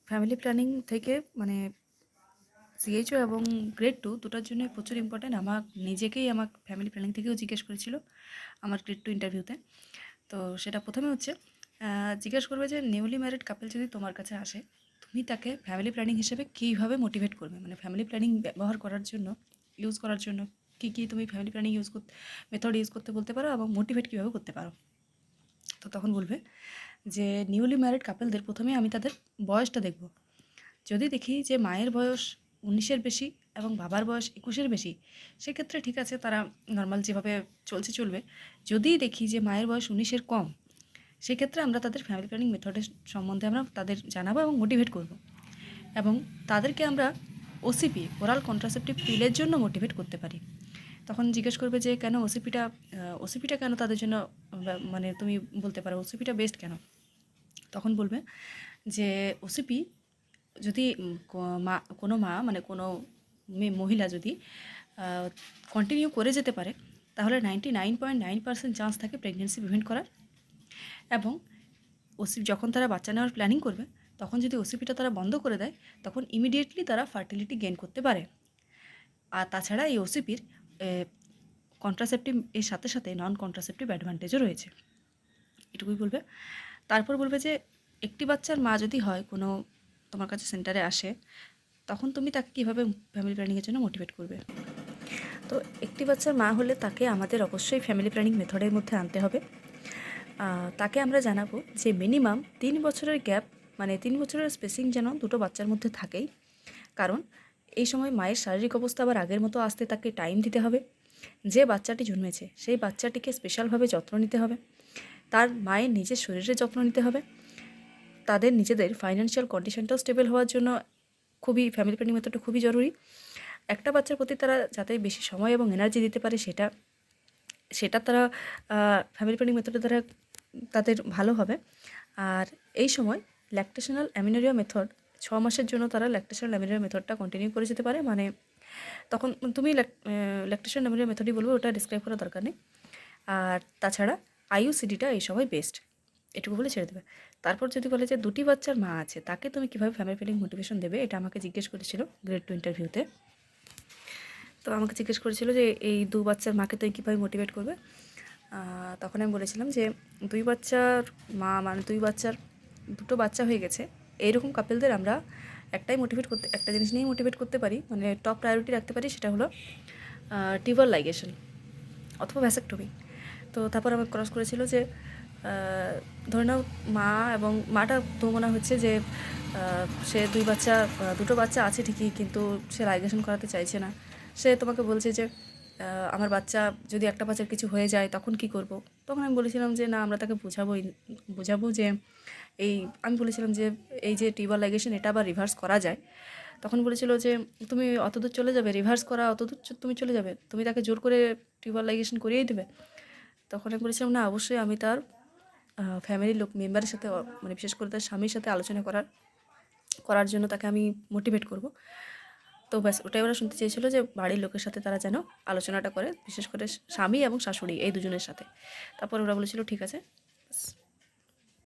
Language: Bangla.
ফ্যামিলি প্ল্যানিং থেকে মানে সিএইচও এবং গ্রেড 2 দুটার জন্য প্রচুর ইম্পর্ট্যান্ট। নিজেকেই আমার ফ্যামিলি প্ল্যানিং থেকেও জিজ্ঞেস করেছিল আমার গ্রেড 2 ইন্টারভিউতে। তো সেটা প্রথমে হচ্ছে জিজ্ঞেস করবে যে নিউলি ম্যারিড কাপল যদি তোমার কাছে আসে, তুমি তাকে ফ্যামিলি প্ল্যানিং হিসেবে কীভাবে মোটিভেট করবে, মানে ফ্যামিলি প্ল্যানিং ব্যবহার করার জন্য, ইউজ করার জন্য কী তুমি ফ্যামিলি প্ল্যানিং মেথড ইউজ করতে বলতে পারো এবং মোটিভেট কীভাবে করতে পারো। তো তখন বলবে যে নিউলি ম্যারিড কাপলদের প্রথমে আমি তাদের বয়সটা দেখব। যদি দেখি যে মায়ের বয়স 19-এর বেশি এবং বাবার বয়স 21-এর বেশি, সেক্ষেত্রে ঠিক আছে, তারা নর্মাল যেভাবে চলবে। যদি দেখি যে মায়ের বয়স 19-এর কম, সেক্ষেত্রে আমরা তাদের ফ্যামিলি প্ল্যানিং মেথডের সম্বন্ধে আমরা তাদের জানাবো এবং মোটিভেট করব। এবং তাদেরকে আমরা ওসিপি, ওরাল কন্ট্রাসেপটিভ পিলের জন্য মোটিভেট করতে পারি। তখন জিজ্ঞেস করবে যে কেন ওসিপিটা কেন তাদের জন্য, মানে তুমি বলতে পারো ওসিপিটা বেস্ট কেন। তখন বলবে যে ওসিপি যদি কোনো মা মানে কোনো মহিলা যদি কন্টিনিউ করে যেতে পারে, তাহলে 99.9% চান্স থাকে প্রেগনেন্সি প্রিভেন্ট করার। এবং যখন তারা বাচ্চা নেওয়ার প্ল্যানিং করবে, তখন যদি ওসিপিটা তারা বন্ধ করে দেয়, তখন ইমিডিয়েটলি তারা ফার্টিলিটি গেইন করতে পারে। আর তাছাড়া এই ওসিপির কন্ট্রাসেপটিভ এর সাথে সাথে নন কন্ট্রাসেপটিভ অ্যাডভান্টেজও রয়েছে। এটুকুই বলবে। তারপর বলবে যে একটি বাচ্চার মা যদি হয়, কোনো তোমার কাছে সেন্টারে আসে, তখন তুমি তাকে কীভাবে ফ্যামিলি প্ল্যানিংয়ের জন্য মোটিভেট করবে। তো একটি বাচ্চার মা হলে তাকে আমাদের অবশ্যই ফ্যামিলি প্ল্যানিং মেথডের মধ্যে আনতে হবে। তাকে আমরা জানাবো যে মিনিমাম 3 বছরের গ্যাপ, মানে 3 বছরের স্পেসিং যেন দুটো বাচ্চার মধ্যে থাকেই। কারণ এই সময় মায়ের শারীরিক অবস্থা আবার আগের মতো আসতে তাকে টাইম দিতে হবে। যে বাচ্চাটি জন্মেছে সেই বাচ্চাটিকে স্পেশালভাবে যত্ন নিতে হবে। তার মায়ের নিজের শরীরের যত্ন নিতে হবে। তাদের নিজেদের ফাইন্যান্সিয়াল কন্ডিশনটাও স্টেবল হওয়ার জন্য ফ্যামিলি প্ল্যানিং মেথডটা খুবই জরুরি। একটা বাচ্চার প্রতি তারা যাতে বেশি সময় এবং এনার্জি দিতে পারে, সেটা তারা ফ্যামিলি প্ল্যানিং মেথডের দ্বারা তাদের ভালো হবে। আর এই সময় ল্যাকটেশনাল অ্যামিনোরিয়া মেথড 6 মাসের জন্য তারা ল্যাকটেশনাল অ্যামিনোরিয়া মেথডটা কন্টিনিউ করে যেতে পারে। মানে তখন তুমি ল্যাকটেশনাল অ্যামিনোরিয়া মেথডই বলবো, ওটা ডিসক্রাইব করার দরকার নেই। আর তাছাড়া আইইউসিডিটা এই সময় বেস্ট, এটুকু বলে ছেড়ে দেবে। তারপর যদি বলে যে দুটি বাচ্চার মা আছে, তাকে তুমি কীভাবে ফ্যামিলি প্ল্যানিং মোটিভেশন দেবে, এটা আমাকে জিজ্ঞেস করেছিল গ্রেড 2 ইন্টারভিউতে। তো আমাকে জিজ্ঞেস করেছিল যে এই 2 বাচ্চার মাকে তুমি কীভাবে মোটিভেট করবে। তখন আমি বলেছিলাম যে 2 বাচ্চার মা, মানে 2 বাচ্চা হয়ে গেছে, এইরকম কাপেলদের আমরা একটা জিনিস নিয়েই মোটিভেট করতে পারি, মানে টপ প্রায়োরিটি রাখতে পারি, সেটা হলো টিউবাল লাইগেশন অথবা ভ্যাসেক্টমি। তো তারপর আমার ক্রস করেছিল যে ধরে নাও মা এবং মাটা তো মনে হচ্ছে যে সে দুটো বাচ্চা আছে ঠিকই, কিন্তু সে লাইগেশন করাতে চাইছে না। সে তোমাকে বলছে যে আমার বাচ্চা যদি একটা বাচ্চার কিছু হয়ে যায় তখন কি করব। তখন আমি বলেছিলাম যে না, আমরা তাকে বোঝাবো যে আমি বলেছিলাম যে এই যে টিউবাল লাইগেশন, এটা আবার রিভার্স করা যায়। তখন বলেছিল যে তুমি অতদূর চলে যাবে, রিভার্স করা অতদূর তুমি চলে যাবে, তুমি তাকে জোর করে টিউবাল লাইগেশন করিয়েই দেবে। তখন আমি বলেছিলাম না, অবশ্যই আমি তার ফ্যামিলির মেম্বারের সাথে, মানে বিশেষ করে তার স্বামীর সাথে আলোচনা করার জন্য তাকে আমি মোটিভেট করব। তো ব্যাস ওটাই ওরা শুনতে চেয়েছিল যে বাড়ির লোকের সাথে তারা যেন আলোচনাটা করে, বিশেষ করে স্বামী এবং শাশুড়ি এই দুজনের সাথে। তারপর ওরা বলেছিল ঠিক আছে,